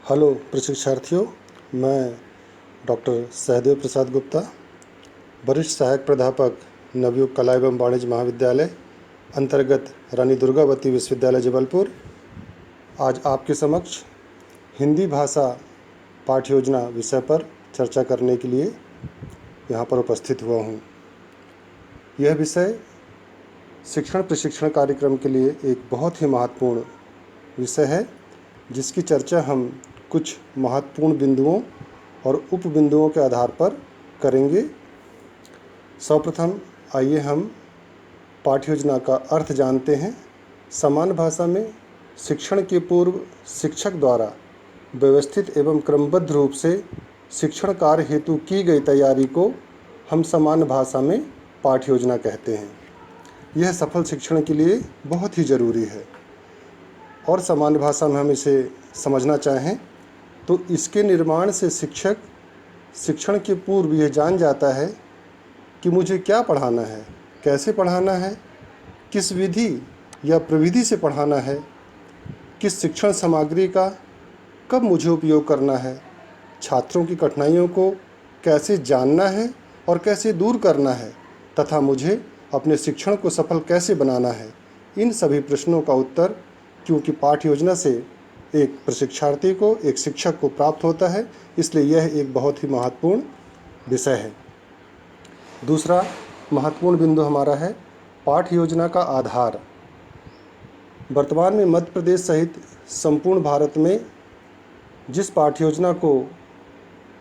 Hello प्रशिक्षार्थियों, मैं doctor Sahdev Prasad Gupta, वरिष्ठ सहायक प्राध्यापक नवयुग कला एवं वाणिज्य महाविद्यालय अंतर्गत रानी दुर्गावती विश्वविद्यालय जबलपुर, आज आपके समक्ष हिंदी भाषा पाठ्य योजना विषय पर चर्चा करने के लिए यहाँ पर उपस्थित हुआ हूँ। यह विषय शिक्षण प्रशिक्षण कार्यक्रम के लिए एक बहुत ही महत्वपूर्ण विषय है, जिसकी चर्चा हम कुछ महत्वपूर्ण बिंदुओं और उप बिंदुओं के आधार पर करेंगे। सर्वप्रथम आइए हम पाठ्य योजना का अर्थ जानते हैं। सामान्य भाषा में शिक्षण के पूर्व शिक्षक द्वारा व्यवस्थित एवं क्रमबद्ध रूप से शिक्षण कार्य हेतु की गई तैयारी को हम सामान्य भाषा में पाठ्य योजना कहते हैं। यह सफल शिक्षण के लिए बहुत ही ज़रूरी है और सामान्य भाषा में हम इसे समझना चाहें तो इसके निर्माण से शिक्षक शिक्षण के पूर्व यह जान जाता है कि मुझे क्या पढ़ाना है, कैसे पढ़ाना है, किस विधि या प्रविधि से पढ़ाना है, किस शिक्षण सामग्री का कब मुझे उपयोग करना है, छात्रों की कठिनाइयों को कैसे जानना है और कैसे दूर करना है तथा मुझे अपने शिक्षण को सफल कैसे बनाना है। इन सभी प्रश्नों का उत्तर क्योंकि पाठ्य योजना से एक प्रशिक्षार्थी को, एक शिक्षक को प्राप्त होता है, इसलिए यह एक बहुत ही महत्वपूर्ण विषय है। दूसरा महत्वपूर्ण बिंदु हमारा है पाठ्य योजना का आधार। वर्तमान में मध्य प्रदेश सहित संपूर्ण भारत में जिस पाठ्य योजना को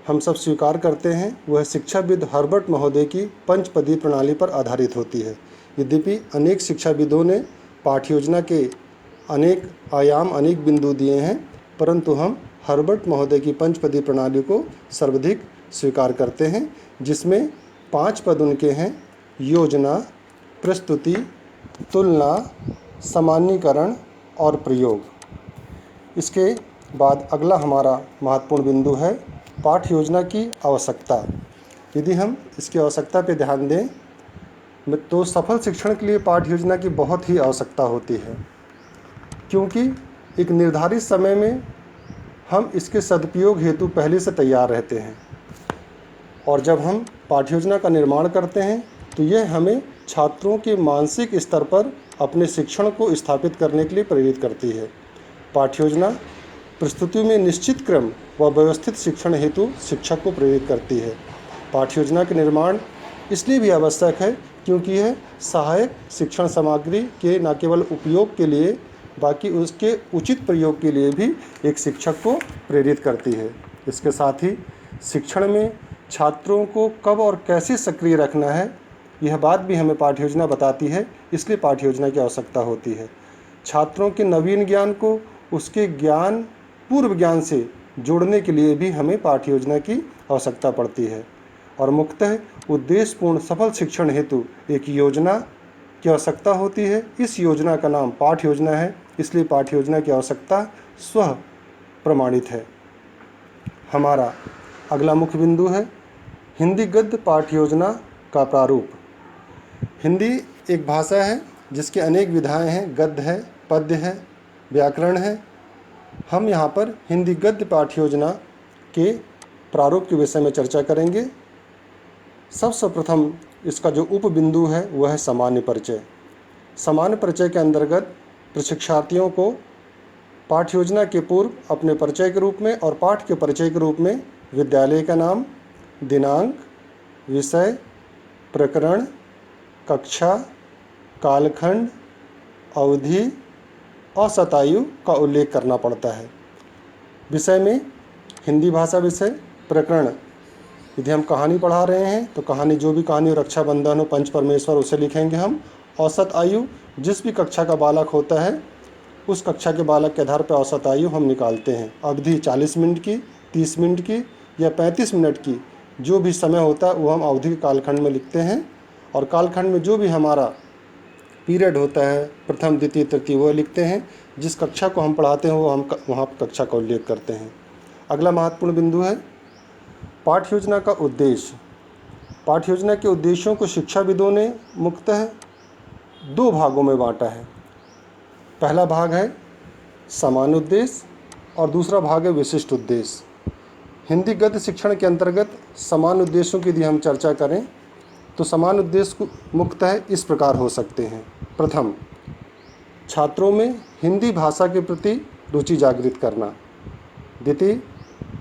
हम सब स्वीकार करते हैं वह शिक्षाविद हर्बर्ट महोदय की पंचपदी प्रणाली पर आधारित होती है। यद्यपि अनेक शिक्षाविदों ने पाठ्य योजना के अनेक आयाम, अनेक बिंदु दिए हैं, परंतु हम हर्बर्ट महोदय की पंचपदी प्रणाली को सर्वाधिक स्वीकार करते हैं, जिसमें 5 पद उनके हैं: योजना, प्रस्तुति, तुलना, सामान्यीकरण और प्रयोग। इसके बाद अगला हमारा महत्वपूर्ण बिंदु है पाठ्य योजना की आवश्यकता। यदि हम इसकी आवश्यकता पर ध्यान दें तो सफल शिक्षण के लिए पाठ्य योजना की बहुत ही आवश्यकता होती है, क्योंकि एक निर्धारित समय में हम इसके सदुपयोग हेतु पहले से तैयार रहते हैं और जब हम पाठ्य योजना का निर्माण करते हैं तो यह हमें छात्रों के मानसिक स्तर पर अपने शिक्षण को स्थापित करने के लिए प्रेरित करती है। पाठ्य योजना प्रस्तुति में निश्चित क्रम व व्यवस्थित शिक्षण हेतु शिक्षक को प्रेरित करती है। पाठ्य योजना के निर्माण इसलिए भी आवश्यक है क्योंकि यह सहायक शिक्षण सामग्री के न केवल उपयोग के लिए बाकी उसके उचित प्रयोग के लिए भी एक शिक्षक को प्रेरित करती है। इसके साथ ही शिक्षण में छात्रों को कब और कैसे सक्रिय रखना है यह बात भी हमें पाठ्य योजना बताती है, इसलिए पाठ्य योजना की आवश्यकता होती है। छात्रों के नवीन ज्ञान को उसके ज्ञान पूर्व ज्ञान से जोड़ने के लिए भी हमें पाठ्य योजना की आवश्यकता पड़ती है और मुख्यतः उद्देश्यपूर्ण सफल शिक्षण हेतु एक योजना की आवश्यकता होती है। इस योजना का नाम पाठ्य योजना है, इसलिए पाठ्य योजना की आवश्यकता स्वः प्रमाणित है। हमारा अगला मुख्य बिंदु है हिंदी गद्य पाठ्य योजना का प्रारूप। हिंदी एक भाषा है जिसकी अनेक विधाएं हैं, गद्य है, पद्य है, व्याकरण है। हम यहाँ पर हिंदी गद्य पाठ्य योजना के प्रारूप के विषय में चर्चा करेंगे। सबसे प्रथम इसका जो उप बिंदु है वह है सामान्य परिचय। सामान्य परिचय के अंतर्गत प्रशिक्षार्थियों को पाठ्य योजना के पूर्व अपने परिचय के रूप में और पाठ के परिचय के रूप में विद्यालय का नाम, दिनांक, विषय, प्रकरण, कक्षा, कालखंड, अवधि और शतायु का उल्लेख करना पड़ता है। विषय में हिंदी भाषा विषय, प्रकरण यदि हम कहानी पढ़ा रहे हैं तो कहानी, जो भी कहानी हो, रक्षाबंधन हो, पंच परमेश्वर, उसे लिखेंगे हम। औसत आयु जिस भी कक्षा का बालक होता है उस कक्षा के बालक के आधार पर औसत आयु हम निकालते हैं। अवधि 40 मिनट की, 30 मिनट की या 35 मिनट की, जो भी समय होता है वो हम अवधि के कालखंड में लिखते हैं और कालखंड में जो भी हमारा पीरियड होता है, प्रथम, द्वितीय, तृतीय, वो लिखते हैं। जिस कक्षा को हम पढ़ाते हैं वो हम वहाँ कक्षा का उल्लेख करते हैं। अगला महत्वपूर्ण बिंदु है पाठ्य योजना का उद्देश्य। पाठ्य योजना के उद्देश्यों को शिक्षाविदों ने मुख्यतः 2 भागों में बांटा है। पहला भाग है सामान्य उद्देश्य और दूसरा भाग है विशिष्ट उद्देश्य। हिंदी गद्य शिक्षण के अंतर्गत समान उद्देश्यों की यदि हम चर्चा करें तो समान उद्देश्य मुख्यतः इस प्रकार हो सकते हैं। प्रथम, छात्रों में हिंदी भाषा के प्रति रुचि जागृत करना। द्वितीय,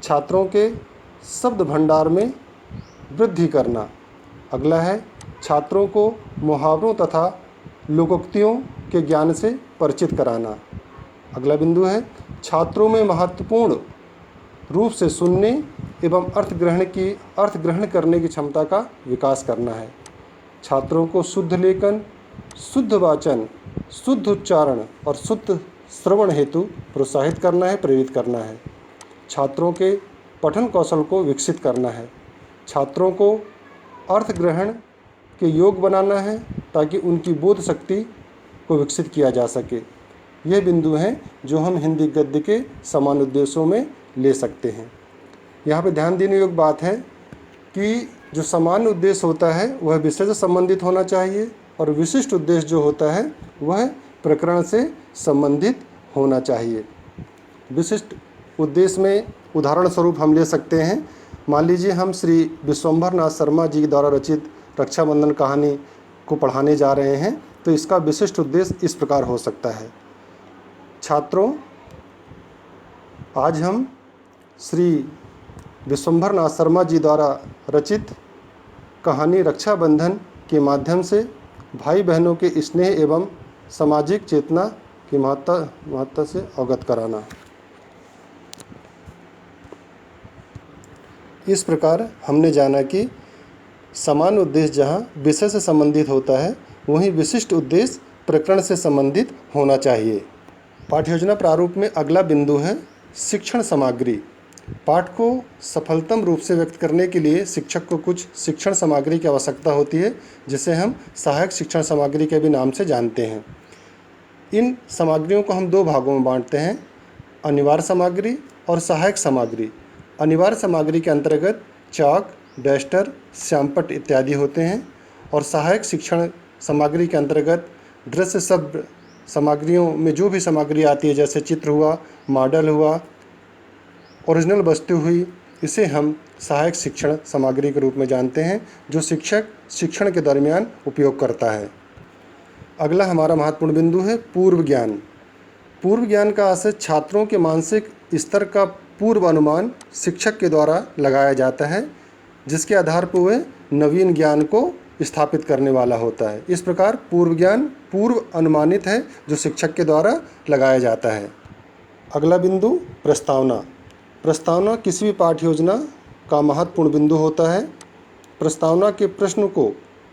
छात्रों के शब्द भंडार में वृद्धि करना। अगला है छात्रों को मुहावरों तथा लोकोक्तियों के ज्ञान से परिचित कराना। अगला बिंदु है छात्रों में महत्वपूर्ण रूप से सुनने एवं अर्थ ग्रहण करने की क्षमता का विकास करना है। छात्रों को शुद्ध लेखन, शुद्ध वाचन, शुद्ध उच्चारण और शुद्ध श्रवण हेतु प्रोत्साहित करना है, प्रेरित करना है। छात्रों के पठन कौशल को विकसित करना है। छात्रों को अर्थ ग्रहण के योग बनाना है ताकि उनकी बोध शक्ति को विकसित किया जा सके। ये बिंदु हैं जो हम हिंदी गद्य के समान उद्देश्यों में ले सकते हैं। यहाँ पे ध्यान देने योग्य बात है कि जो समान उद्देश्य होता है वह विषय से संबंधित होना चाहिए और विशिष्ट उद्देश्य जो होता है वह प्रकरण से संबंधित होना चाहिए। विशिष्ट उद्देश्य में उदाहरण स्वरूप हम ले सकते हैं। मान लीजिए हम श्री विश्वंभर नाथ शर्मा जी द्वारा रचित रक्षाबंधन कहानी को पढ़ाने जा रहे हैं तो इसका विशिष्ट उद्देश्य इस प्रकार हो सकता है। छात्रों, आज हम श्री विश्वंभर नाथ शर्मा जी द्वारा रचित कहानी रक्षाबंधन के माध्यम से भाई बहनों के स्नेह एवं सामाजिक चेतना की महत्ता से अवगत कराना। इस प्रकार हमने जाना कि समान उद्देश्य जहाँ विषय से संबंधित होता है वहीं विशिष्ट उद्देश्य प्रकरण से संबंधित होना चाहिए। पाठ्ययोजना प्रारूप में अगला बिंदु है शिक्षण सामग्री। पाठ को सफलतम रूप से व्यक्त करने के लिए शिक्षक को कुछ शिक्षण सामग्री की आवश्यकता होती है जिसे हम सहायक शिक्षण सामग्री के भी नाम से जानते हैं। इन सामग्रियों को हम दो भागों में बांटते हैं, अनिवार्य सामग्री और सहायक सामग्री। अनिवार्य सामग्री के अंतर्गत चाक, डस्टर, श्यामपट्ट इत्यादि होते हैं और सहायक शिक्षण सामग्री के अंतर्गत दृश्य शब्द सामग्रियों में जो भी सामग्री आती है जैसे चित्र हुआ, मॉडल हुआ, ओरिजिनल वस्तु हुई, इसे हम सहायक शिक्षण सामग्री के रूप में जानते हैं जो शिक्षक शिक्षण के दरमियान उपयोग करता है। अगला हमारा महत्वपूर्ण बिंदु है पूर्व ज्ञान। पूर्व ज्ञान का आशय छात्रों के मानसिक स्तर का पूर्व अनुमान शिक्षक के द्वारा लगाया जाता है जिसके आधार पर वह नवीन ज्ञान को स्थापित करने वाला होता है। इस प्रकार पूर्व ज्ञान पूर्व अनुमानित है जो शिक्षक के द्वारा लगाया जाता है। अगला बिंदु प्रस्तावना। प्रस्तावना किसी भी पाठ्य योजना का महत्वपूर्ण बिंदु होता है। प्रस्तावना के प्रश्न को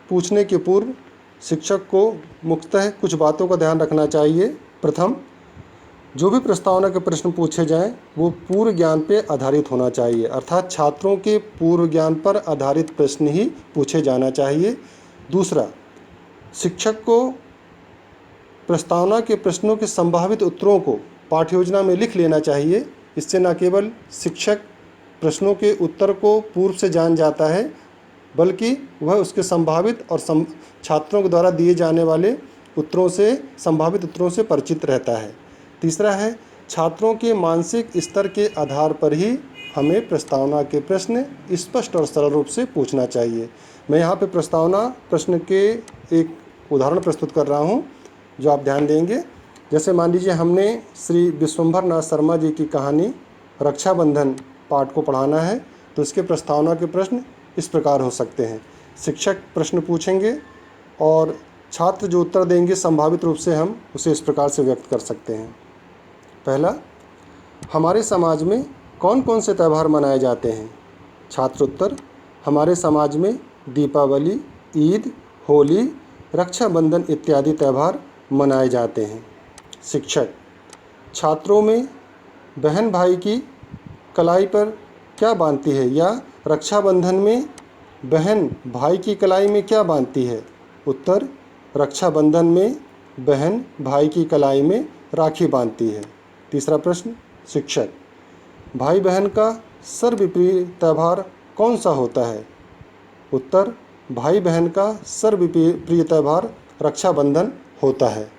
पूछने के पूर्व शिक्षक को मुख्यतः कुछ बातों का ध्यान रखना चाहिए। प्रथम, जो भी प्रस्तावना के प्रश्न पूछे जाएं वो पूर्व ज्ञान पर आधारित होना चाहिए, अर्थात छात्रों के पूर्व ज्ञान पर आधारित प्रश्न ही पूछे जाना चाहिए। दूसरा, शिक्षक को प्रस्तावना के प्रश्नों के संभावित उत्तरों को पाठ्य योजना में लिख लेना चाहिए। इससे न केवल शिक्षक प्रश्नों के उत्तर को पूर्व से जान जाता है बल्कि वह उसके संभावित और छात्रों के द्वारा दिए जाने वाले संभावित उत्तरों से परिचित रहता है। तीसरा है, छात्रों के मानसिक स्तर के आधार पर ही हमें प्रस्तावना के प्रश्न स्पष्ट और सरल रूप से पूछना चाहिए। मैं यहाँ पे प्रस्तावना प्रश्न के एक उदाहरण प्रस्तुत कर रहा हूँ जो आप ध्यान देंगे। जैसे मान लीजिए हमने श्री विश्वंभर नाथ शर्मा जी की कहानी रक्षाबंधन पाठ को पढ़ाना है तो इसके प्रस्तावना के प्रश्न इस प्रकार हो सकते हैं। शिक्षक प्रश्न पूछेंगे और छात्र जो उत्तर देंगे संभावित रूप से हम उसे इस प्रकार से व्यक्त कर सकते हैं। पहला, हमारे समाज में कौन कौन से त्यौहार मनाए जाते हैं? छात्र उत्तर, हमारे समाज में दीपावली, ईद, होली, रक्षाबंधन इत्यादि त्यौहार मनाए जाते हैं। शिक्षक, छात्रों में बहन भाई की कलाई पर क्या बांधती है या रक्षाबंधन में बहन भाई की कलाई में क्या बांधती है? उत्तर, रक्षाबंधन में बहन भाई की कलाई में राखी बांधती है। तीसरा प्रश्न, शिक्षक, भाई बहन का सर्वप्रिय त्यौहार कौन सा होता है? उत्तर, भाई बहन का सर्वप्रिय त्यौहार रक्षाबंधन होता है।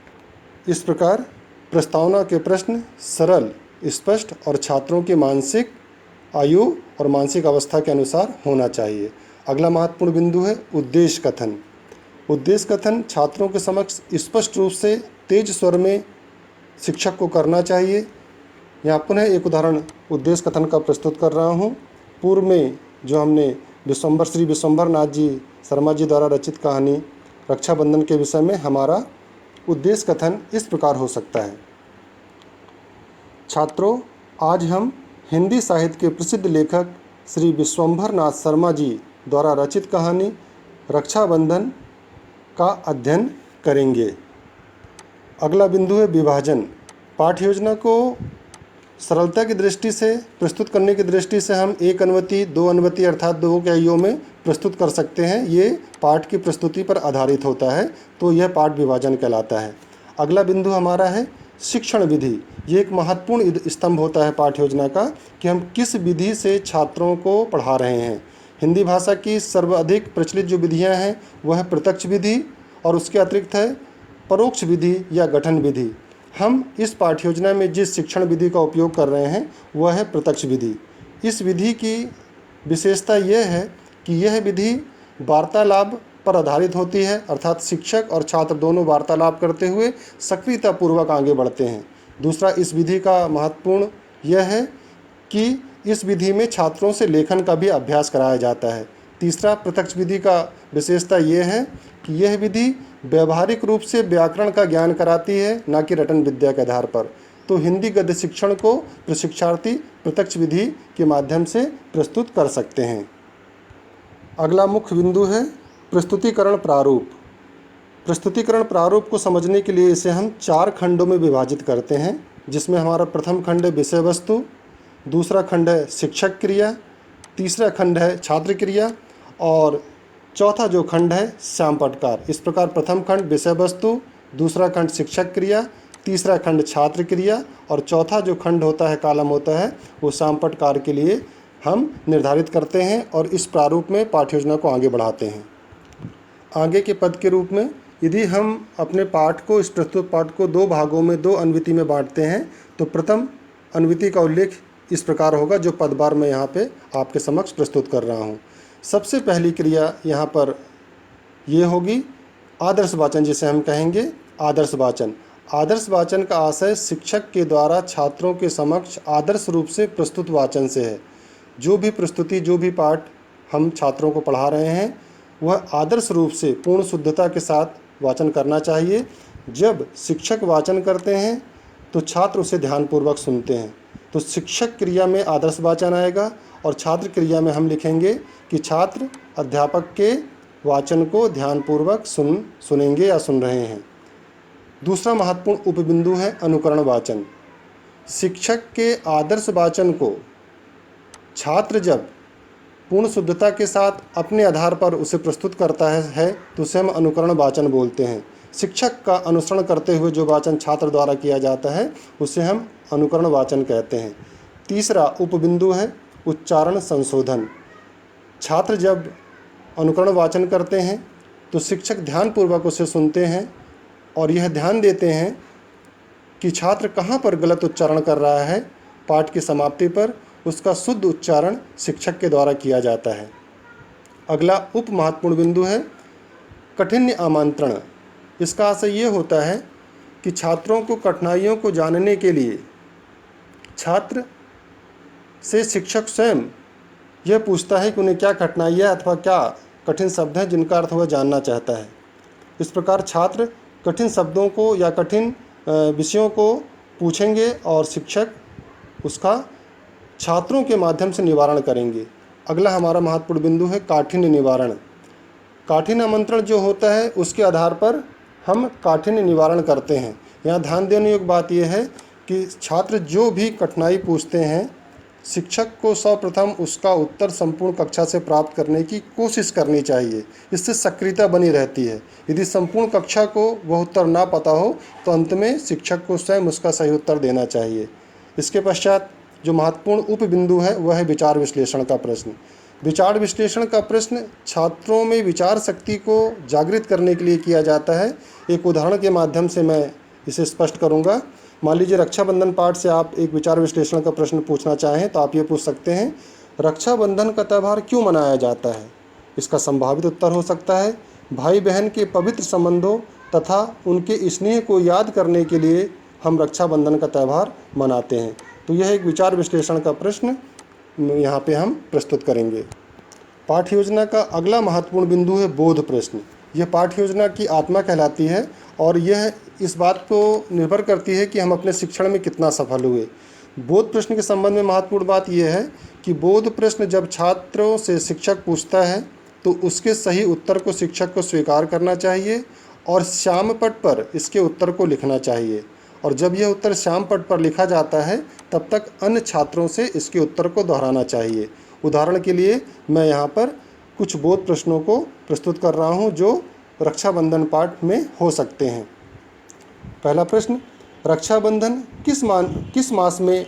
इस प्रकार प्रस्तावना के प्रश्न सरल स्पष्ट और छात्रों की मानसिक आयु और मानसिक अवस्था के अनुसार होना चाहिए। अगला महत्वपूर्ण बिंदु है उद्देश्य कथन। उद्देश्य कथन छात्रों के समक्ष स्पष्ट रूप से तेज स्वर में शिक्षक को करना चाहिए। यहाँ पुनः एक उदाहरण उद्देश्य कथन का प्रस्तुत कर रहा हूँ। पूर्व में जो हमने श्री विश्वंभर नाथ जी शर्मा जी द्वारा रचित कहानी रक्षाबंधन के विषय में हमारा उद्देश्य कथन इस प्रकार हो सकता है। छात्रों, आज हम हिंदी साहित्य के प्रसिद्ध लेखक श्री विश्वंभर नाथ शर्मा जी द्वारा रचित कहानी रक्षाबंधन का अध्ययन करेंगे। अगला बिंदु है विभाजन। पाठ्य योजना को सरलता की दृष्टि से प्रस्तुत करने की दृष्टि से हम एक अनुवति, दो अनुवति अर्थात 2 इकाइयों में प्रस्तुत कर सकते हैं। ये पाठ की प्रस्तुति पर आधारित होता है, तो यह पाठ विभाजन कहलाता है। अगला बिंदु हमारा है शिक्षण विधि। ये एक महत्वपूर्ण स्तंभ होता है पाठ्य योजना का कि हम किस विधि से छात्रों को पढ़ा रहे हैं। हिंदी भाषा की सर्वाधिक प्रचलित जो विधियाँ हैं वह है प्रत्यक्ष विधि और उसके अतिरिक्त है परोक्ष विधि या गठन विधि। हम इस पाठ्य योजना में जिस शिक्षण विधि का उपयोग कर रहे हैं वह है प्रत्यक्ष विधि। इस विधि की विशेषता यह है कि यह विधि वार्तालाप पर आधारित होती है, अर्थात शिक्षक और छात्र दोनों वार्तालाप करते हुए सक्रियतापूर्वक आगे बढ़ते हैं। दूसरा, इस विधि का महत्वपूर्ण यह है कि इस विधि में छात्रों से लेखन का भी अभ्यास कराया जाता है। तीसरा, प्रत्यक्ष विधि का विशेषता यह है कि यह विधि व्यवहारिक रूप से व्याकरण का ज्ञान कराती है, न कि रटन विद्या के आधार पर। तो हिंदी गद्य शिक्षण को प्रशिक्षार्थी प्रत्यक्ष विधि के माध्यम से प्रस्तुत कर सकते हैं। अगला मुख्य बिंदु है प्रस्तुतिकरण प्रारूप। प्रस्तुतिकरण प्रारूप को समझने के लिए इसे हम 4 खंडों में विभाजित करते हैं, जिसमें हमारा प्रथम खंड है विषय वस्तु, दूसरा खंड है शिक्षक क्रिया, तीसरा खंड है छात्र क्रिया और चौथा जो खंड है श्यामपटकार। इस प्रकार प्रथम खंड विषय वस्तु, दूसरा खंड शिक्षक क्रिया, तीसरा खंड छात्र क्रिया और चौथा जो खंड होता है, कालम होता है, वो श्यामपटकार के लिए हम निर्धारित करते हैं और इस प्रारूप में पाठ्य योजना को आगे बढ़ाते हैं। आगे के पद के रूप में यदि हम अपने पाठ को, इस प्रस्तुत पाठ को 2 भागों में 2 अनुवृत्ति में बांटते हैं तो प्रथम अनुवृत्ति का उल्लेख इस प्रकार होगा जो पदवार मैं यहाँ पे आपके समक्ष प्रस्तुत कर रहा हूँ। सबसे पहली क्रिया यहाँ पर ये होगी आदर्श वाचन, जिसे हम कहेंगे आदर्श वाचन। आदर्श वाचन का आशय शिक्षक के द्वारा छात्रों के समक्ष आदर्श रूप से प्रस्तुत वाचन से है। जो भी प्रस्तुति, जो भी पाठ हम छात्रों को पढ़ा रहे हैं वह आदर्श रूप से पूर्ण शुद्धता के साथ वाचन करना चाहिए। जब शिक्षक वाचन करते हैं तो छात्र उसे ध्यानपूर्वक सुनते हैं। तो शिक्षक क्रिया में आदर्श वाचन आएगा और छात्र क्रिया में हम लिखेंगे कि छात्र अध्यापक के वाचन को ध्यानपूर्वक सुनेंगे या सुन रहे हैं। दूसरा महत्वपूर्ण उपबिंदु है अनुकरण वाचन। शिक्षक के आदर्श वाचन को छात्र जब पूर्ण शुद्धता के साथ अपने आधार पर उसे प्रस्तुत करता है तो उसे हम अनुकरण वाचन बोलते हैं। शिक्षक का अनुसरण करते हुए जो वाचन छात्र द्वारा किया जाता है उसे हम अनुकरण वाचन कहते हैं। तीसरा उपबिंदु है उच्चारण संशोधन। छात्र जब अनुकरण वाचन करते हैं तो शिक्षक ध्यानपूर्वक उसे सुनते हैं और यह ध्यान देते हैं कि छात्र कहाँ पर गलत उच्चारण कर रहा है। पाठ की समाप्ति पर उसका शुद्ध उच्चारण शिक्षक के द्वारा किया जाता है। अगला उप महत्वपूर्ण बिंदु है कठिन आमंत्रण। इसका आशय ये होता है कि छात्रों को कठिनाइयों को जानने के लिए छात्र से शिक्षक स्वयं यह पूछता है कि उन्हें क्या कठिनाई है अथवा क्या कठिन शब्द हैं जिनका अर्थ वह जानना चाहता है। इस प्रकार छात्र कठिन शब्दों को या कठिन विषयों को पूछेंगे और शिक्षक उसका छात्रों के माध्यम से निवारण करेंगे। अगला हमारा महत्वपूर्ण बिंदु है काठिन्य निवारण। काठिन्य आमंत्रण जो होता है उसके आधार पर हम काठिन्य निवारण करते हैं। यहाँ ध्यान देने योग्य बात यह है कि छात्र जो भी कठिनाई पूछते हैं शिक्षक को सर्वप्रथम उसका उत्तर संपूर्ण कक्षा से प्राप्त करने की कोशिश करनी चाहिए। इससे सक्रियता बनी रहती है। यदि संपूर्ण कक्षा को वह उत्तर ना पता हो तो अंत में शिक्षक को स्वयं उसका सही उत्तर देना चाहिए। इसके पश्चात जो महत्वपूर्ण उप बिंदु है वह है विचार विश्लेषण का प्रश्न। विचार विश्लेषण का प्रश्न छात्रों में विचार शक्ति को जागृत करने के लिए किया जाता है। एक उदाहरण के माध्यम से मैं इसे स्पष्ट करूंगा। मान लीजिए रक्षाबंधन पाठ से आप एक विचार विश्लेषण का प्रश्न पूछना चाहें तो आप ये पूछ सकते हैं, रक्षाबंधन का त्यौहार क्यों मनाया जाता है? इसका संभावित उत्तर हो सकता है, भाई बहन के पवित्र संबंधों तथा उनके स्नेह को याद करने के लिए हम रक्षाबंधन का त्यौहार मनाते हैं। तो यह एक विचार विश्लेषण का प्रश्न यहाँ पे हम प्रस्तुत करेंगे। पाठ्य योजना का अगला महत्वपूर्ण बिंदु है बोध प्रश्न। यह पाठ्य योजना की आत्मा कहलाती है और यह इस बात को निर्भर करती है कि हम अपने शिक्षण में कितना सफल हुए। बोध प्रश्न के संबंध में महत्वपूर्ण बात यह है कि बोध प्रश्न जब छात्रों से शिक्षक पूछता है तो उसके सही उत्तर को शिक्षक को स्वीकार करना चाहिए और श्यामपट्ट पर इसके उत्तर को लिखना चाहिए, और जब यह उत्तर श्यामपट्ट पर लिखा जाता है तब तक अन्य छात्रों से इसके उत्तर को दोहराना चाहिए। उदाहरण के लिए मैं यहाँ पर कुछ बोध प्रश्नों को प्रस्तुत कर रहा हूँ जो रक्षाबंधन पाठ में हो सकते हैं। पहला प्रश्न, रक्षाबंधन किस मास में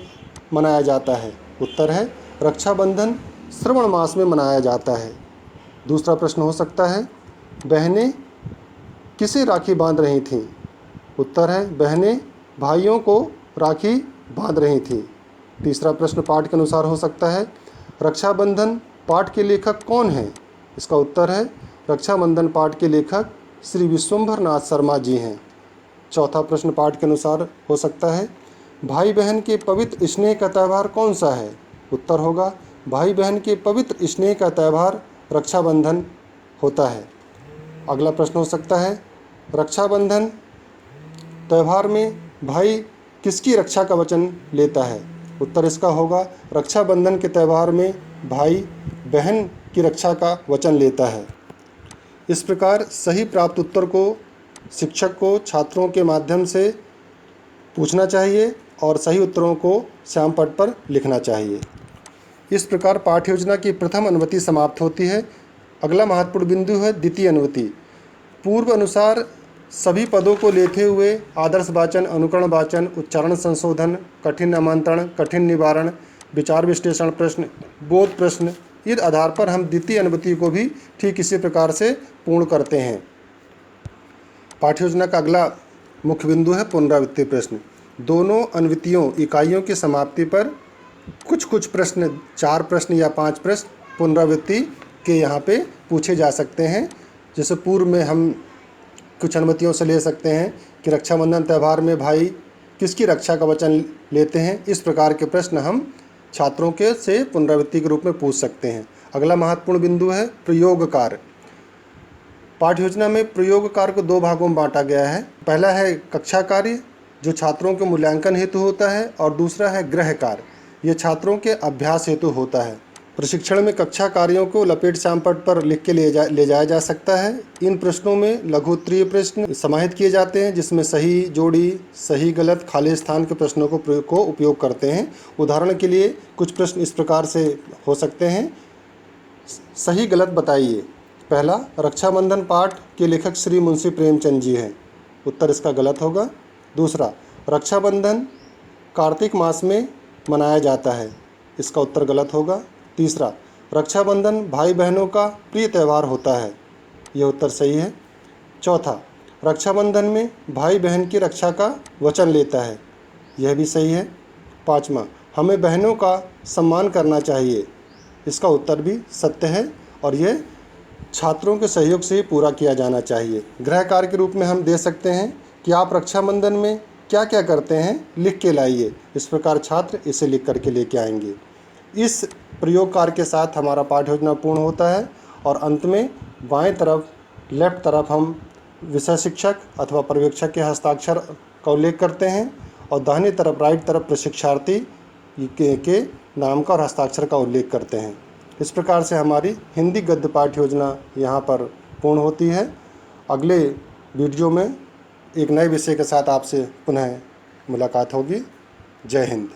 मनाया जाता है? उत्तर है, रक्षाबंधन श्रवण मास में मनाया जाता है। दूसरा प्रश्न हो सकता है, बहनें किसे राखी बांध रही थीं? उत्तर है, बहनें भाइयों को राखी बांध रही थीं। तीसरा प्रश्न पाठ के अनुसार हो सकता है, रक्षाबंधन पाठ के लेखक कौन हैं? इसका उत्तर है, रक्षाबंधन पाठ के लेखक श्री विश्वंभर नाथ शर्मा जी हैं। चौथा प्रश्न पाठ के अनुसार हो सकता है, भाई बहन के पवित्र स्नेह का त्यौहार कौन सा है? उत्तर होगा, भाई बहन के पवित्र स्नेह का त्यौहार रक्षाबंधन होता है। अगला प्रश्न हो सकता है, रक्षाबंधन त्यौहार में भाई किसकी रक्षा का वचन लेता है? उत्तर इसका होगा, रक्षाबंधन के त्यौहार में भाई बहन की रक्षा का वचन लेता है। इस प्रकार सही प्राप्त उत्तर को शिक्षक को छात्रों के माध्यम से पूछना चाहिए और सही उत्तरों को श्यामपट्ट पर लिखना चाहिए। इस प्रकार पाठ्य योजना की प्रथम अनुवृत्ति समाप्त होती है। अगला महत्वपूर्ण बिंदु है द्वितीय अनुवृत्ति। पूर्व अनुसार सभी पदों को लेते हुए आदर्श वाचन, अनुकरण वाचन, उच्चारण संशोधन, कठिन आमंत्रण, कठिन निवारण, विचार विश्लेषण प्रश्न, बोध प्रश्न, इस आधार पर हम द्वितीय अनुवृत्ति को भी ठीक इसी प्रकार से पूर्ण करते हैं। पाठ्य योजना का अगला मुख्य बिंदु है पुनरावृत्ति प्रश्न। दोनों अनुवृत्तियों इकाइयों की समाप्ति पर कुछ प्रश्न, 4 प्रश्न या 5 प्रश्न पुनरावृत्ति के यहाँ पे पूछे जा सकते हैं। जैसे पूर्व में हम कुछ अनुमतियों से ले सकते हैं कि रक्षाबंधन त्यौहार में भाई किसकी रक्षा का वचन लेते हैं। इस प्रकार के प्रश्न हम छात्रों के से पुनरावृत्ति के रूप में पूछ सकते हैं। अगला महत्वपूर्ण बिंदु है प्रयोग कार्य। पाठ्य योजना में प्रयोग कार्य को 2 भागों में बांटा गया है। पहला है कक्षा कार्य जो छात्रों के मूल्यांकन हेतु होता है, और दूसरा है गृह कार्य, ये छात्रों के अभ्यास हेतु होता है। प्रशिक्षण में कक्षा कार्यों को लपेट श्यामपट्ट पर लिख के ले जाया जा सकता है। इन प्रश्नों में लघु उत्तरीय प्रश्न समाहित किए जाते हैं जिसमें सही, जोड़ी, सही गलत, खाली स्थान के प्रश्नों को उपयोग करते हैं। उदाहरण के लिए कुछ प्रश्न इस प्रकार से हो सकते हैं, सही गलत बताइए। पहला, रक्षाबंधन पाठ के लेखक श्री मुंशी प्रेमचंद जी हैं, उत्तर इसका गलत होगा। दूसरा, रक्षाबंधन कार्तिक मास में मनाया जाता है, इसका उत्तर गलत होगा। तीसरा, रक्षाबंधन भाई बहनों का प्रिय त्यौहार होता है, यह उत्तर सही है। चौथा, रक्षाबंधन में भाई बहन की रक्षा का वचन लेता है, यह भी सही है। पाँचवा, हमें बहनों का सम्मान करना चाहिए, इसका उत्तर भी सत्य है और यह छात्रों के सहयोग से ही पूरा किया जाना चाहिए। गृह कार्य के रूप में हम दे सकते हैं कि आप रक्षाबंधन में क्या क्या करते हैं लिख के लाइए। इस प्रकार छात्र इसे लिख करके लेके आएंगे। इस प्रयोग कार्य के साथ हमारा पाठ्य योजना पूर्ण होता है और अंत में बाएं तरफ, लेफ्ट तरफ हम विषय शिक्षक अथवा पर्यवेक्षक के हस्ताक्षर का उल्लेख करते हैं और दाहिनी तरफ, राइट तरफ प्रशिक्षार्थी के नाम का और हस्ताक्षर का उल्लेख करते हैं। इस प्रकार से हमारी हिंदी गद्य पाठ्य योजना यहाँ पर पूर्ण होती है। अगले वीडियो में एक नए विषय के साथ आपसे पुनः मुलाकात होगी। जय हिंद।